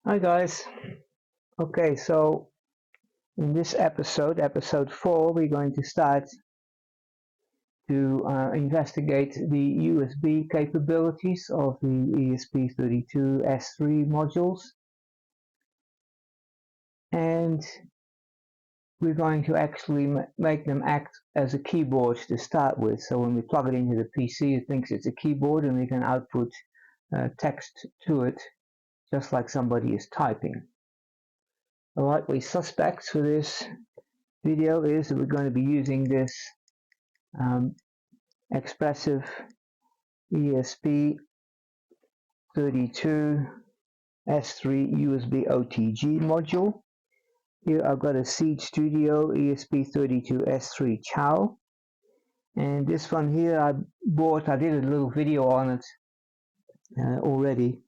Hi guys. Okay, so in this episode 4, we're going to start to investigate the USB capabilities of the ESP32-S3 modules, and we're going to actually make them act as a keyboard to start with. So when we plug it into the PC, it thinks it's a keyboard, and we can output text to it just like somebody is typing. The likely suspects for this video is that we're going to be using this Espressif ESP32-S3-USB-OTG module. Here I've got a Seed Studio ESP32-S3 XIAO, and this one here I did a little video on it already.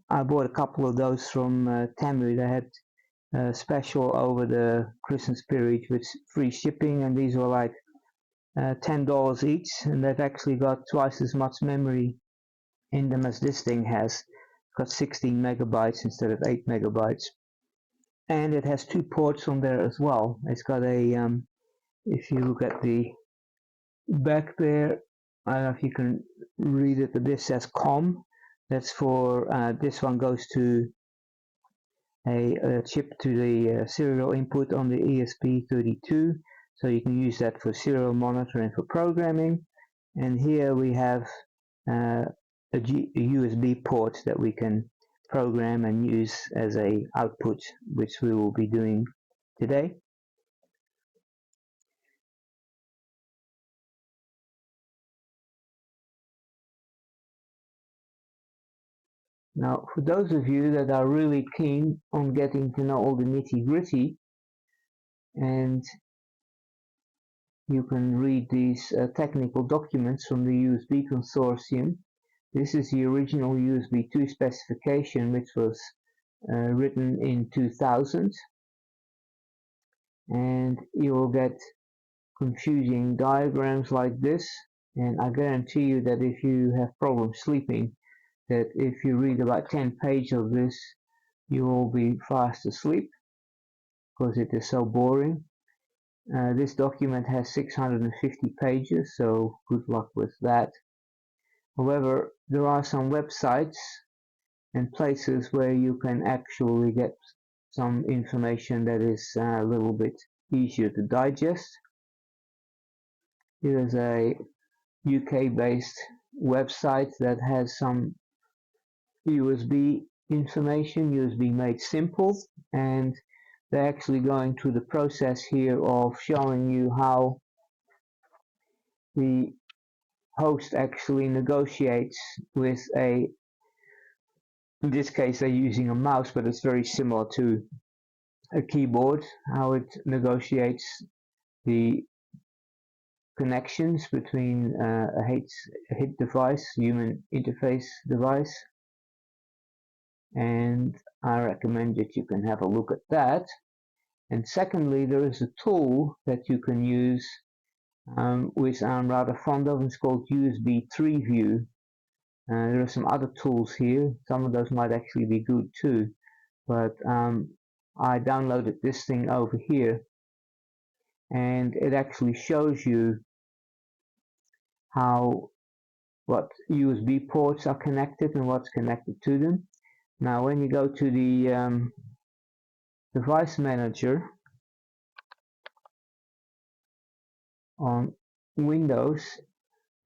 I bought a couple of those from Temu. They had special over the Christmas period with free shipping, and these were like $10 each, and they've actually got twice as much memory in them as this thing has. It's got 16 megabytes instead of 8 megabytes, and it has 2 ports on there as well. It's got a if you look at the back there, I don't know if you can read it, but this says COM. That's for this one goes to a chip to the serial input on the ESP32, so you can use that for serial monitoring for programming. And here we have a USB port that we can program and use as a output, which we will be doing today. Now, for those of you that are really keen on getting to know all the nitty-gritty, and you can read these technical documents from the USB consortium. This is the original USB 2 specification, which was written in 2000, and you will get confusing diagrams like this, and I guarantee you that if you have problems sleeping, that if you read about 10 pages of this, you will be fast asleep because it is so boring. This document has 650 pages, so good luck with that. However, there are some websites and places where you can actually get some information that is a little bit easier to digest. Here is a UK-based website that has some USB information, USB made simple, and they're actually going through the process here of showing you how the host actually negotiates with in this case they're using a mouse, but it's very similar to a keyboard, how it negotiates the connections between a HID device, human interface device, and I recommend that you can have a look at that. And secondly, there is a tool that you can use which I'm rather fond of, and it's called USB 3 View. There are some other tools here. Some of those might actually be good too, but I downloaded this thing over here, and it actually shows you what USB ports are connected and what's connected to them. Now, when you go to the device manager on Windows,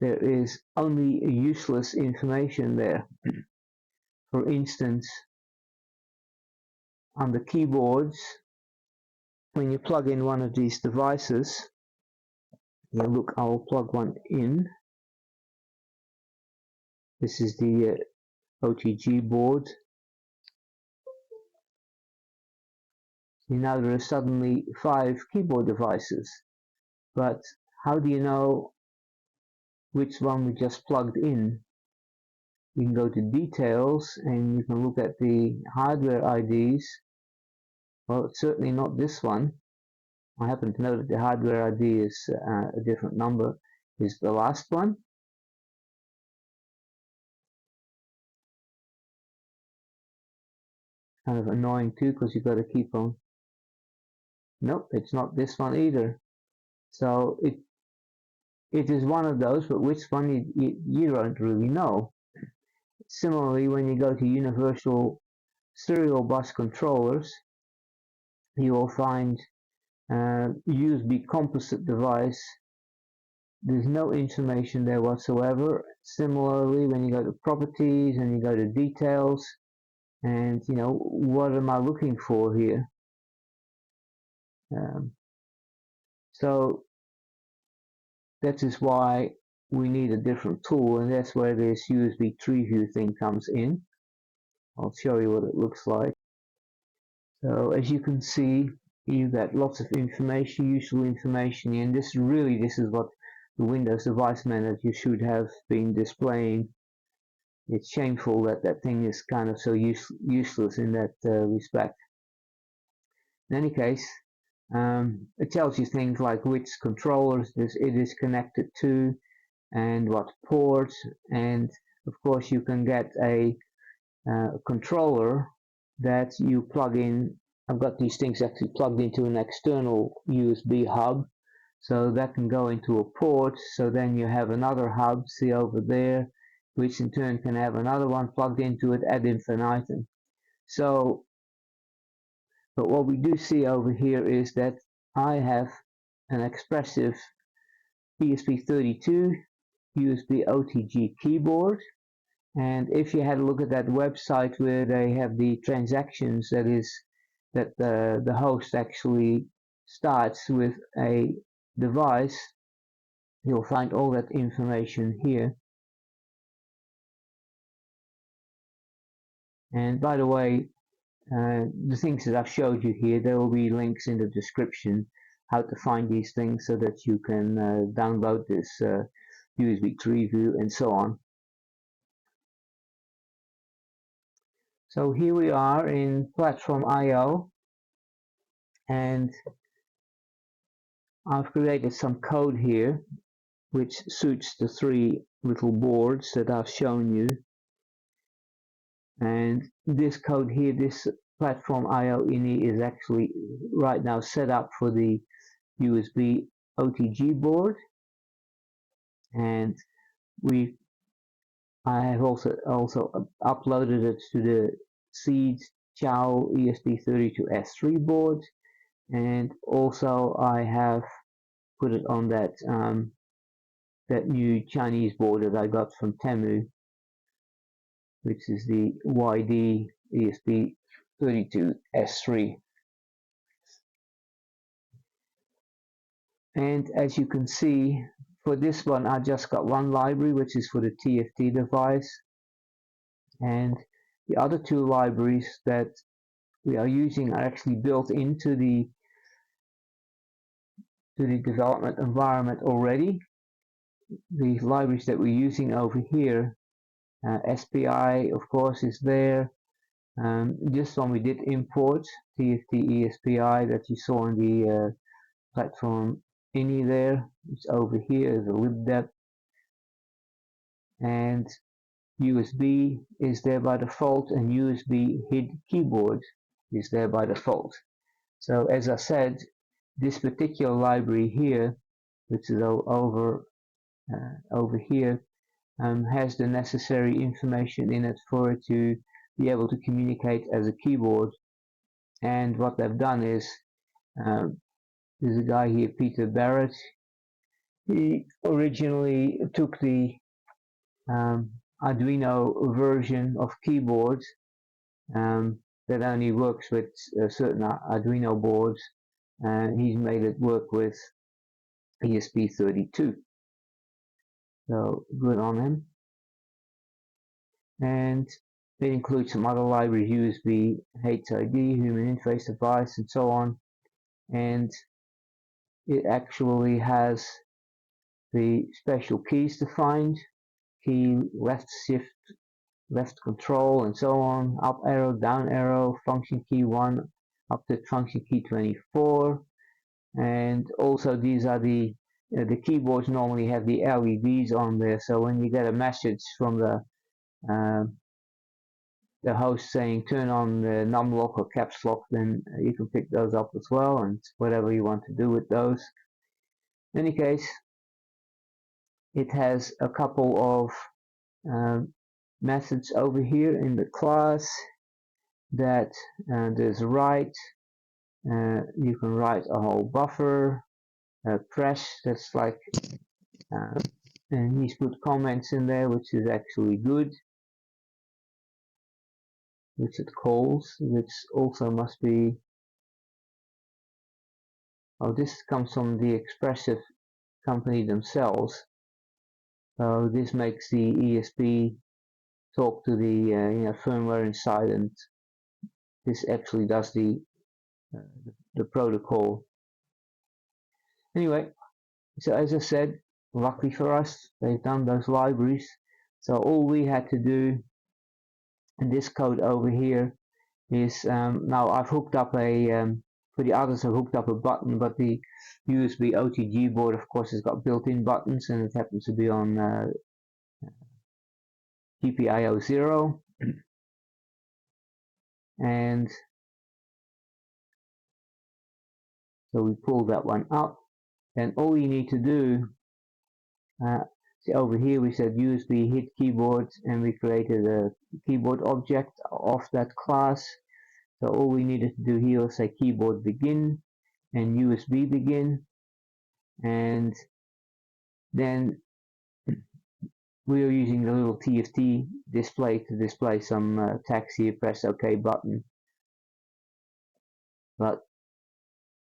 there is only useless information there. For instance, on the keyboards, when you plug in one of these devices, look, I will plug one in. This is the OTG board. See, now there are suddenly 5 keyboard devices, but how do you know which one we just plugged in? You can go to details and you can look at the hardware IDs. Well, it's certainly not this one. I happen to know that the hardware ID is a different number, is the last one. kind of annoying too, because you've got to keep on. Nope, it's not this one either. So it is one of those, but which one you don't really know. Similarly, when you go to universal serial bus controllers, you will find USB composite device. There's no information there whatsoever. Similarly, when you go to properties and you go to details, and you know, what am I looking for here? So that is why we need a different tool, and that's where this USB tree view thing comes in. I'll show you what it looks like. So as you can see, you get lots of information, useful information, and this is what the Windows Device Manager should have been displaying. It's shameful that that thing is kind of so useless in that respect. In any case, it tells you things like which controllers it is connected to and what ports, and of course you can get a controller that you plug in. I've got these things actually plugged into an external USB hub, so that can go into a port, so then you have another hub, see over there, which in turn can have another one plugged into it ad infinitum. So, but what we do see over here is that I have an Espressif ESP32 USB-OTG keyboard, and if you had a look at that website where they have the transactions, that is, that the host actually starts with a device, you'll find all that information here. And by the way, the things that I've showed you here, there will be links in the description how to find these things so that you can download this USB tree view and so on. So here we are in PlatformIO, and I've created some code here which suits the three little boards that I've shown you. And this code here, this PlatformIO ini, is actually right now set up for the USB OTG board, and I have also uploaded it to the XIAO ESP32-S3 board, and also I have put it on that that new Chinese board that I got from Temu, which is the YD ESP32-S3. And as you can see, for this one I just got one library, which is for the TFT device, and the other two libraries that we are using are actually built into the development environment already. The libraries that we're using over here, SPI of course is there. This one we did import, TFT ESPI that you saw in the platform ini there. It's over here as a libdep, and USB is there by default, and USBHIDKeyboard is there by default. So as I said, this particular library here, which is over here, has the necessary information in it for it to be able to communicate as a keyboard. And what they've done is, there's a guy here, Peter Barrett. He originally took the Arduino version of keyboards that only works with certain Arduino boards, and he's made it work with ESP32. So good on him. And it includes some other libraries, USBHID, human interface device, and so on. And it actually has the special keys to find, key left shift, left control, and so on, up arrow, down arrow, function key 1 up to function key 24. And also these are the keyboards normally have the LEDs on there, so when you get a message from the the host saying turn on the num lock or caps lock, then you can pick those up as well, and whatever you want to do with those. In any case, it has a couple of methods over here in the class that there's write. You can write a whole buffer, press, that's like, and he's put comments in there, which is actually good, which it calls, which also must be, oh, this comes from the Espressif company themselves. So this makes the ESP talk to the firmware inside, and this actually does the protocol. Anyway, so as I said, luckily for us, they've done those libraries. So all we had to do in this code over here is, now I've hooked up a, for the others I've hooked up a button, but the USBHID board of course has got built-in buttons, and it happens to be on GPIO 0. And so we pull that one up, and all you need to do, see over here we said USBHID keyboard, and we created a keyboard object of that class. So all we needed to do here was say keyboard begin and USB begin, and then we are using the little TFT display to display some text here. Press OK button, but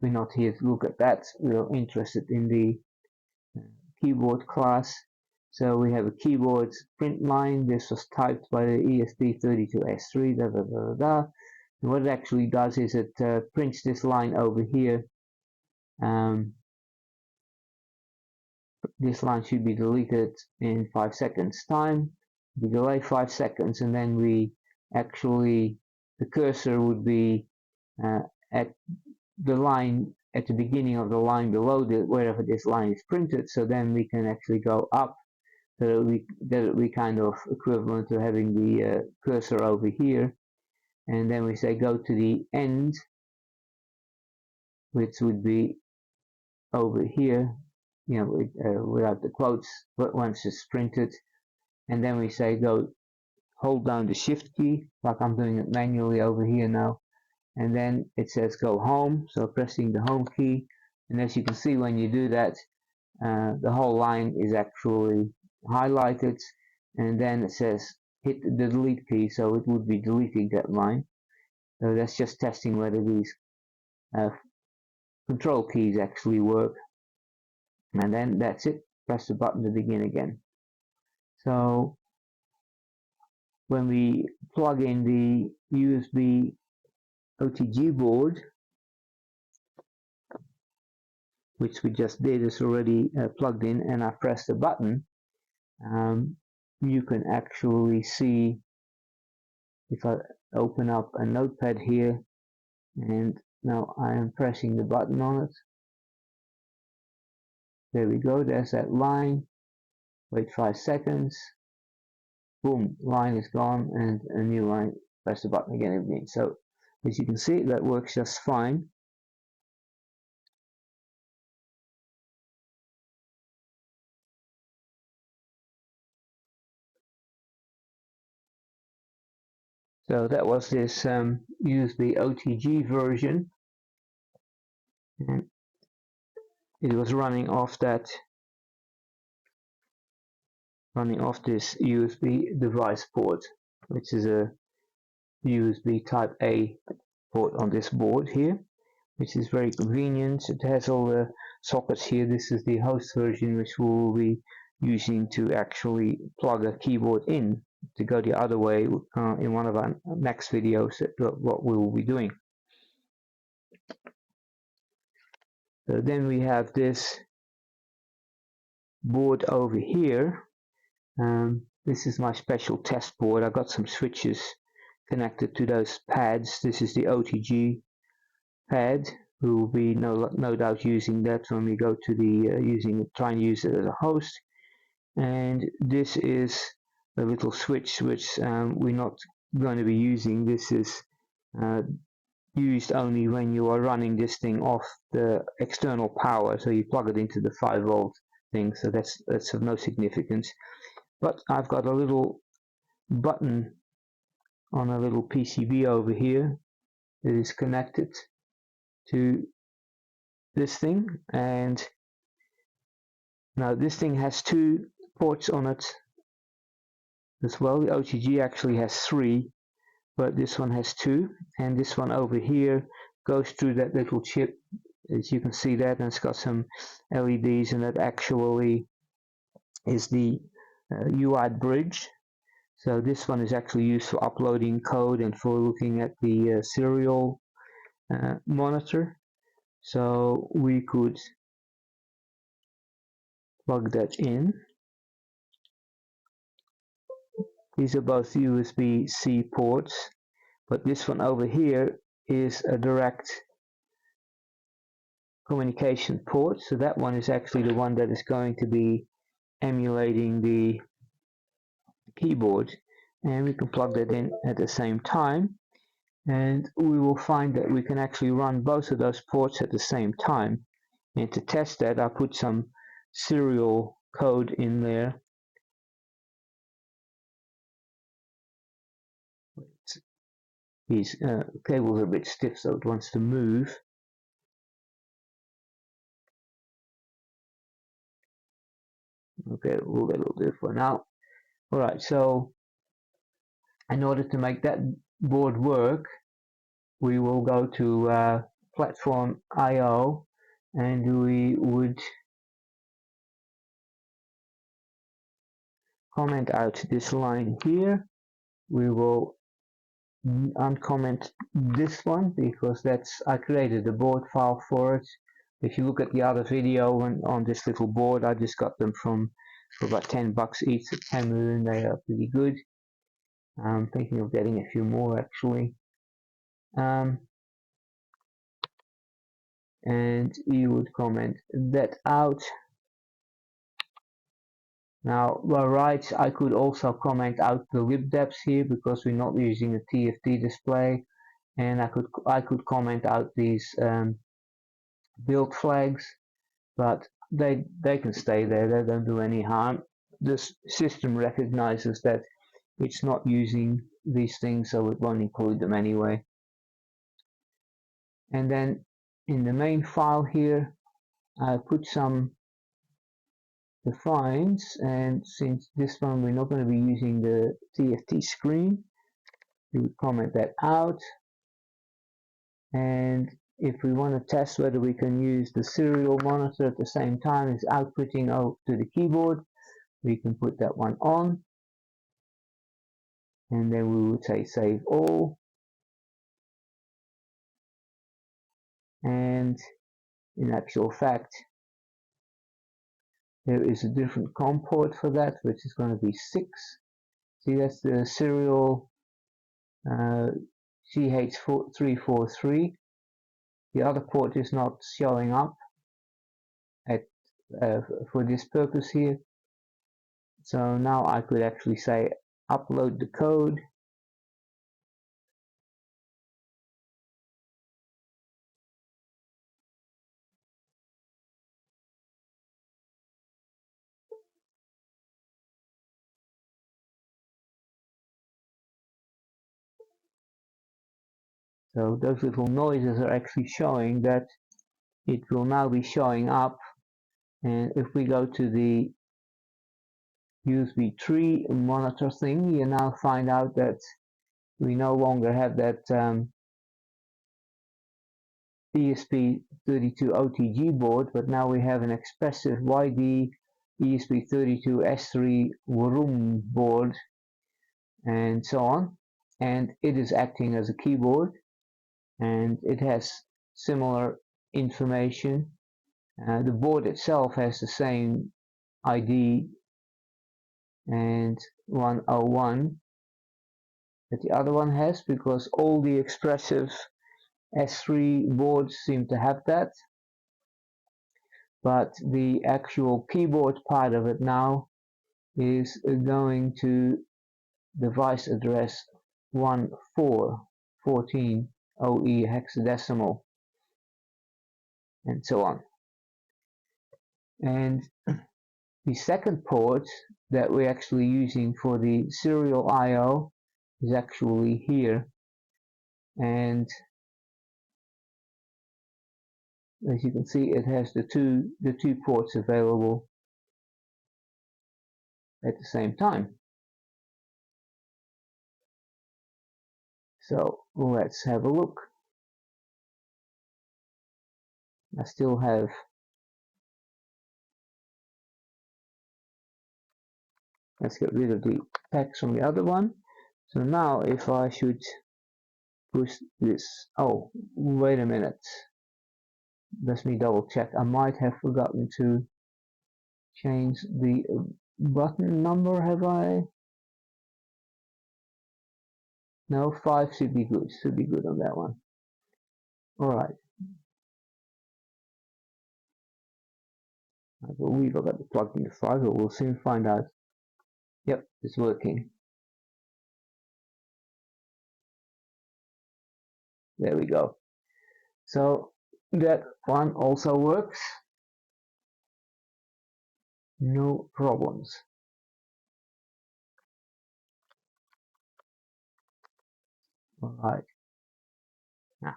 we're not here to look at that. We're interested in the keyboard class. So we have a keyboard print line. This was typed by the ESP32-S3. And what it actually does is it prints this line over here. This line should be deleted in 5 seconds time. We delay 5 seconds, and then we actually, the cursor would be at the line at the beginning of the line below wherever this line is printed. So then we can actually go up, so that we kind of equivalent to having the cursor over here, and then we say go to the end, which would be over here, without the quotes, but once it's printed, and then we say go hold down the shift key, like I'm doing it manually over here now, and then it says go home, so pressing the home key, and as you can see when you do that, the whole line is actually highlighted, and then it says hit the delete key, so it would be deleting that line. So that's just testing whether these control keys actually work, and then that's it. Press the button to begin again. So when we plug in the USB OTG board, which we just did, is already plugged in, and I press the button, you can actually see, if I open up a notepad here, and now I am pressing the button on it. There we go, there's that line. Wait 5 seconds. Boom, line is gone, and a new line. Press the button again. So as you can see, that works just fine. So that was this USB OTG version, and it was running off this USB device port, which is a USB type A port on this board here, which is very convenient. It has all the sockets here. This is the host version, which we'll be using to actually plug a keyboard in, to go the other way in one of our next videos, what we will be doing. So then we have this board over here. This is my special test board. I got some switches connected to those pads. This is the OTG pad. We will be no doubt using that when we go to the try and use it as a host. And this is a little switch which we're not going to be using. This is used only when you are running this thing off the external power, so you plug it into the 5-volt thing, so that's of no significance. But I've got a little button on a little PCB over here that is connected to this thing, and now this thing has 2 ports on it as well. The OTG actually has 3, but this one has 2, and this one over here goes through that little chip, as you can see that, and it's got some LEDs, and that actually is the UART bridge. So this one is actually used for uploading code and for looking at the serial monitor. So we could plug that in. These are both USB-C ports, but this one over here is a direct communication port, so that one is actually the one that is going to be emulating the keyboard, and we can plug that in at the same time, and we will find that we can actually run both of those ports at the same time. And to test that, I put some serial code in there. These cables are a bit stiff, so it wants to move. Okay, we'll do it for now. Alright, so in order to make that board work, we will go to PlatformIO, and we would comment out this line here. We will uncomment this one because I created a board file for it. If you look at the other video on this little board, I just got them for about $10 each at Cameroon. They are pretty good. I'm thinking of getting a few more actually. And you would comment that out. Now, by rights, I could also comment out the lib depths here because we're not using a TFT display, and I could comment out these build flags, but they can stay there. They don't do any harm. This system recognizes that it's not using these things, so it won't include them anyway. And then in the main file here, I put some defines, and since this one we're not going to be using the TFT screen, we would comment that out. And if we want to test whether we can use the serial monitor at the same time as outputting out to the keyboard, we can put that one on, and then we would say save all. And in actual fact, there is a different COM port for that, which is going to be 6. See, that's the serial CH343. The other port is not showing up for this purpose here. So now I could actually say upload the code. So those little noises are actually showing that it will now be showing up. And if we go to the USB 3 monitor thing, you now find out that we no longer have that ESP32 OTG board, but now we have an Espressif ESP32-S3 board, and so on. And it is acting as a keyboard, and it has similar information. The board itself has the same ID and 101 that the other one has, because all the Espressif S3 boards seem to have that. But the actual keyboard part of it now is going to device address 1414 OE hexadecimal, and so on. And the second port that we're actually using for the serial I/O is actually here, and as you can see, it has the two ports available at the same time. So let's have a look. I still have let's get rid of the packs from the other one. So now if I should push this, oh wait a minute, let me double check. I might have forgotten to change the button number, have I? No, 5 should be good on that one. Alright, I believe I got the plug into 5, but we'll soon find out. Yep, it's working. There we go. So that one also works. No problems. Alright. I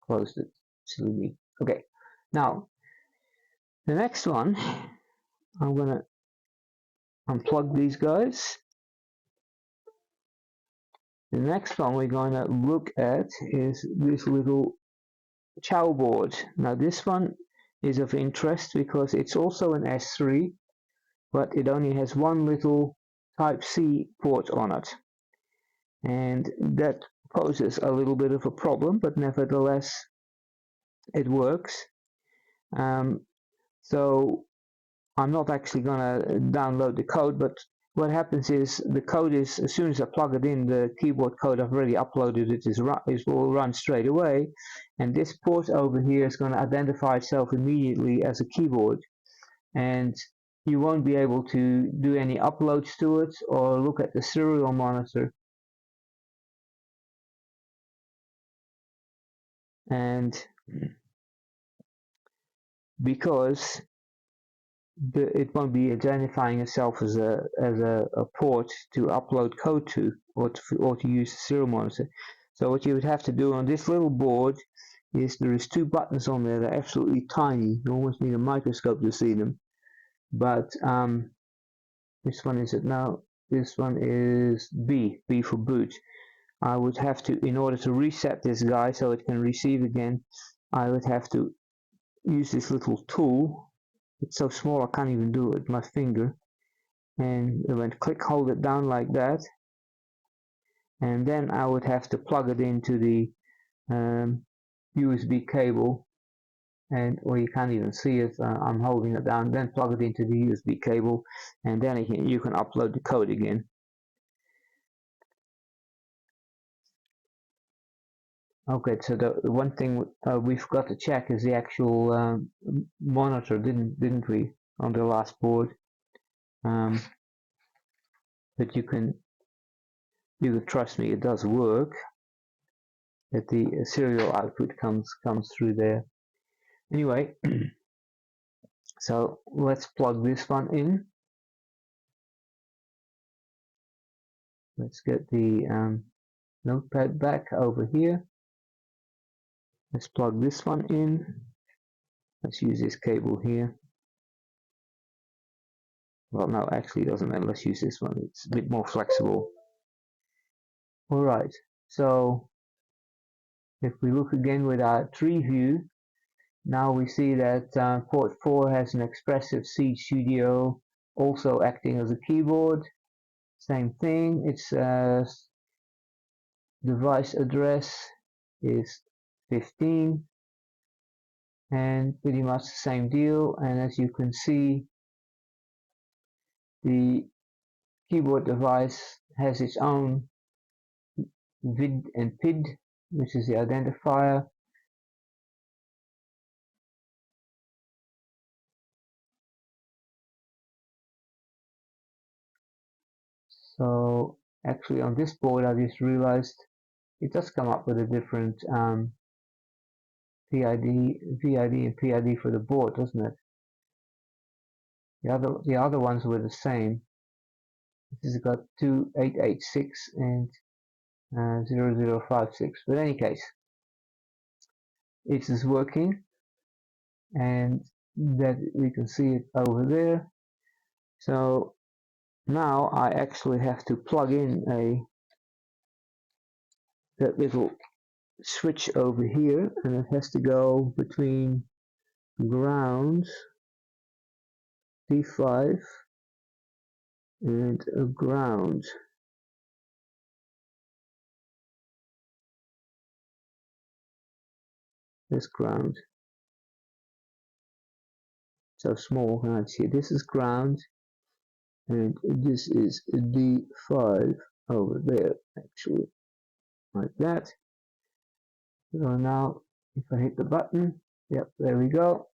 closed it. Silly me. Okay. Now, the next one, I'm gonna unplug these guys. The next one we're going to look at is this little XIAO board. Now this one is of interest because it's also an S3, but it only has one little Type-C port on it, and that poses a little bit of a problem, but nevertheless it works. So I'm not actually going to download the code, but what happens is the code is, as soon as I plug it in, the keyboard code I've already uploaded it will run straight away, and this port over here is going to identify itself immediately as a keyboard, and you won't be able to do any uploads to it or look at the serial monitor. And because it won't be identifying itself as a port to upload code to, or to use the serial monitor. So what you would have to do on this little board is there is two buttons on there that are absolutely tiny. You almost need a microscope to see them. But which one is it now? This one is B for boot. I would have to, in order to reset this guy so it can receive again, I would have to use this little tool. It's so small I can't even do it with my finger. And when click, hold it down like that, and then I would have to plug it into the USB cable, and or you can't even see it. I'm holding it down. Then plug it into the USB cable, and then you can upload the code again. Okay, so the one thing we've got to check is the actual monitor, didn't we, on the last board? But you can trust me, it does work. That the serial output comes through there. Anyway, so let's plug this one in. Let's get the notepad back over here. Let's plug this one in. Let's use this cable here. Well, no, actually it doesn't matter. Let's use this one. It's a bit more flexible. Alright, so if we look again with our tree view, now we see that port 4 has an Espressif Studio also acting as a keyboard. Same thing, its device address is 15, and pretty much the same deal. And as you can see, the keyboard device has its own VID and PID, which is the identifier. So Actually, on this board, I just realized it does come up with a different VID and PID for the board, doesn't it? The other ones were the same. This has got 2886 and 0056. But in any case, it is working, and that we can see it over there. So now I actually have to plug in that little switch over here, and it has to go between ground D5 and a ground. This ground. So small, can't see. This is ground, and this is D5 over there, actually, like that. So now, if I hit the button, yep, there we go.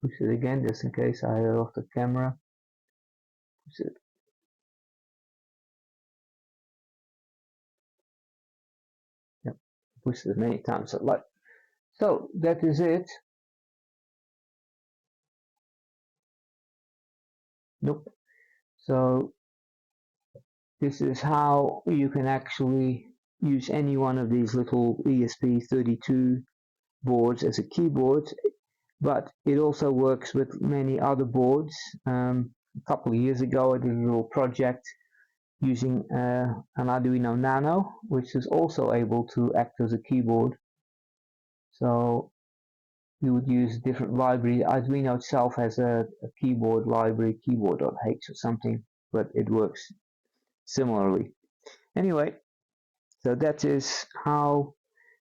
Push it again, just in case I had off the camera. Push it. Yep, push it as many times as I like. So that is it. Nope. So this is how you can actually use any one of these little ESP32 boards as a keyboard, but it also works with many other boards. A couple of years ago I did a little project using an Arduino Nano, which is also able to act as a keyboard. So you would use different library. Arduino itself has a keyboard library, keyboard.h or something, but it works similarly. Anyway, so that is how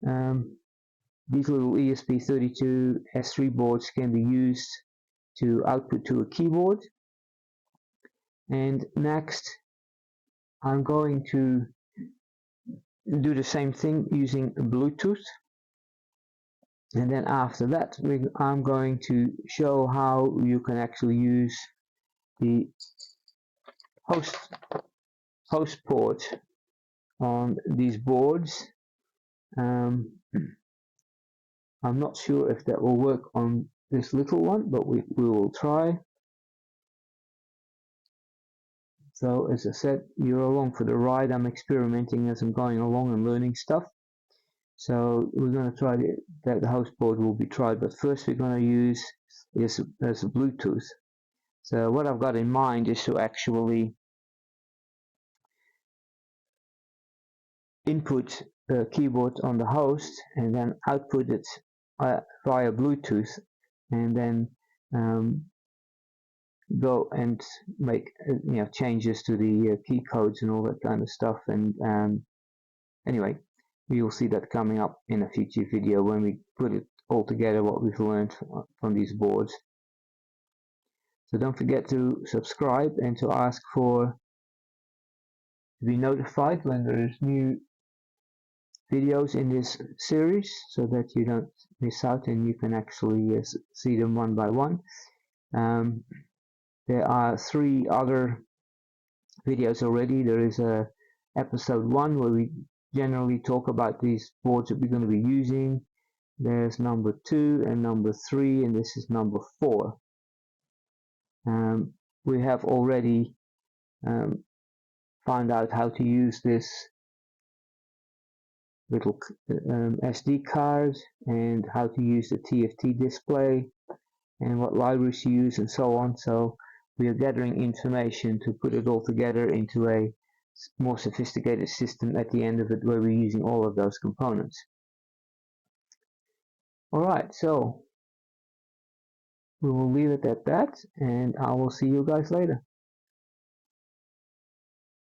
these little ESP32-S3 boards can be used to output to a keyboard. And next, I'm going to do the same thing using Bluetooth. And then after that, I'm going to show how you can actually use the host port on these boards. I'm not sure if that will work on this little one, but we will try. So as I said, you're along for the ride. I'm experimenting as I'm going along and learning stuff. So we're going to try that the host board will be tried, but first we're going to use this as a Bluetooth. So what I've got in mind is to actually input the keyboard on the host and then output it via Bluetooth, and then go and make changes to the key codes and all that kind of stuff. And anyway, we will see that coming up in a future video when we put it all together, what we've learned from these boards. So don't forget to subscribe and to ask to be notified when there is new videos in this series, so that you don't miss out and you can actually see them one by one. There are 3 other videos already. There is episode 1 where we generally talk about these boards that we're going to be using. There's number 2 and number 3, and this is number 4. We have already found out how to use this little SD card and how to use the TFT display and what libraries to use and so on. So we are gathering information to put it all together into a more sophisticated system at the end of it, where we're using all of those components. Alright, so we will leave it at that, and I will see you guys later.